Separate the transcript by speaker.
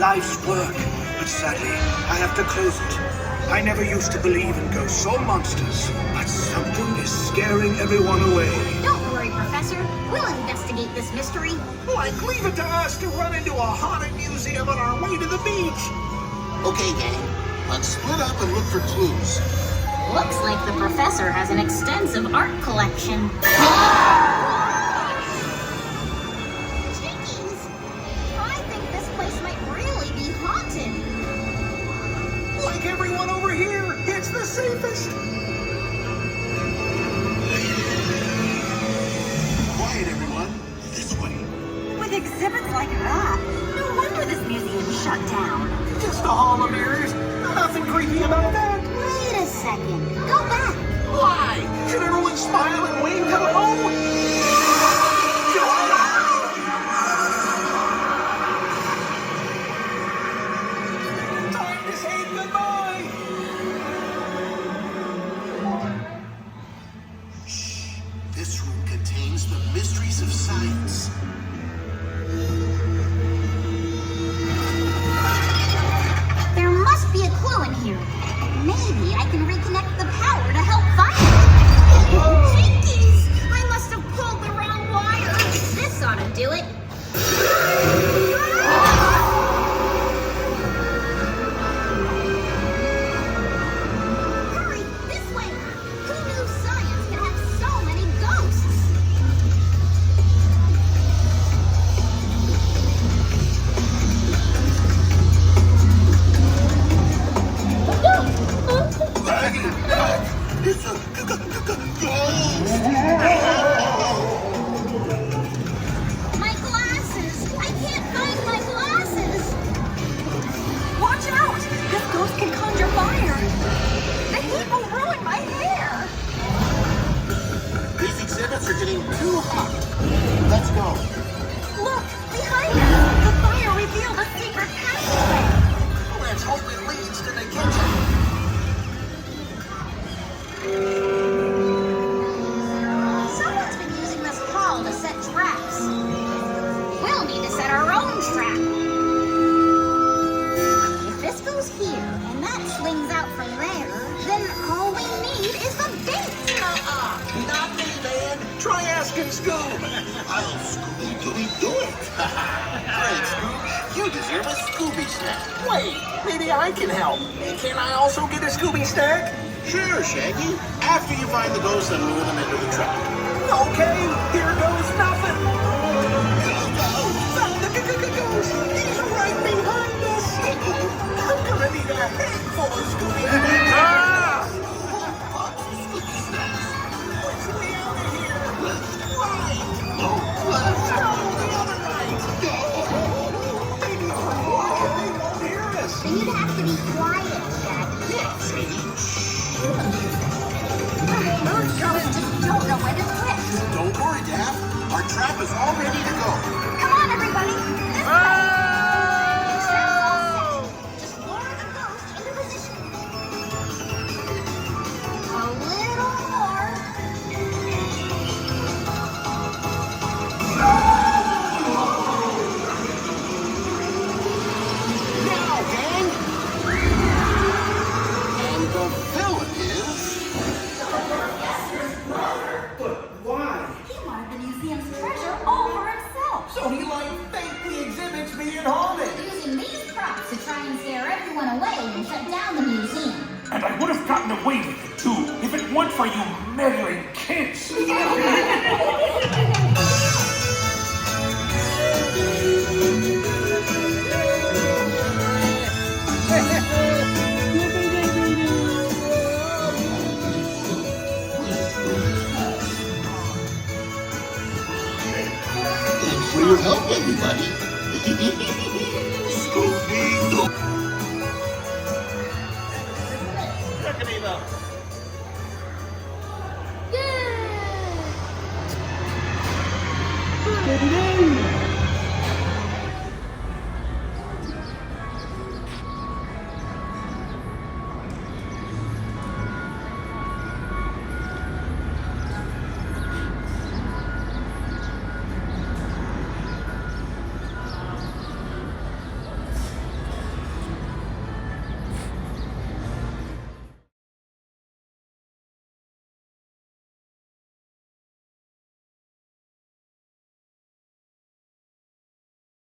Speaker 1: life's work, but sadly, I have to close it. I never used to believe in ghosts or monsters, but something is scaring everyone away.
Speaker 2: Don't worry, Professor. We'll investigate this mystery.
Speaker 1: Like, leave it to us to run into a haunted museum on our way to the beach.
Speaker 3: Okay, gang. Let's split up and look for clues.
Speaker 2: Looks like the Professor has an extensive art collection. Jinkies! I think this place might really be haunted.
Speaker 1: Like everyone over here, it's the safest.
Speaker 3: Quiet, everyone. This way.
Speaker 4: With exhibits like that, no wonder this museum's shut down.
Speaker 1: Just a hall of mirrors. Nothing creepy about that.
Speaker 2: Wait a second. Go back.
Speaker 1: Why? Should everyone smile and wave hello? Time to say goodbye.
Speaker 3: Shh. This room contains the mysteries of science.
Speaker 2: There must be a clue in here. Maybe I can reconnect the power to help find it. Jinkies! I must have pulled the wrong wire. This ought to do it. Hurry, this way. Who knew science could have so many ghosts?
Speaker 3: It's a ghost!
Speaker 2: My glasses! I can't find my glasses!
Speaker 4: Watch out! This ghost can conjure fire. The heat will ruin my hair.
Speaker 3: These exhibits are getting too hot. Let's go.
Speaker 4: Look, behind us. The fire revealed a secret passageway.
Speaker 3: Let's hope it leads to the kitchen.
Speaker 2: Someone's been using this hall to set traps. We'll need to set our own trap. If this goes here and that swings out from there, then all we need is the bait.
Speaker 1: Not me, man. Try asking Scoob.
Speaker 3: I'll Scooby-Dooby do it. Great, Scoob. You deserve a Scooby snack.
Speaker 1: Wait, maybe I can help. Can I also get a Scooby snack?
Speaker 3: Sure, Shaggy. After you find the ghosts and lure them into the trap.
Speaker 1: Okay, here goes nothing. Found the ghost. He's right behind us. I'm gonna need a handful of Scooby snacks.
Speaker 3: Lots of Scooby snacks.
Speaker 1: Which way out of here? Right.
Speaker 3: No, left.
Speaker 1: No, the other right. Maybe from here they won't hear us.
Speaker 2: Then you'd have to be quiet, Shaggy.
Speaker 3: Yeah, Shaggy.
Speaker 2: Those ghosts just don't know when to quit.
Speaker 3: Don't worry, Dad. Our trap is all ready to go.
Speaker 2: Come on, everybody. This way. Trap's all set. Just lure the ghost into position. A little more.
Speaker 3: Now, gang. And the villain is...
Speaker 1: But why?
Speaker 4: He wanted the museum's treasure all for himself.
Speaker 1: So he like faked the exhibits being haunted.
Speaker 2: Using these props to try and scare everyone away and shut down the museum.
Speaker 5: And I would have gotten away with it too if it weren't for you meddling kids.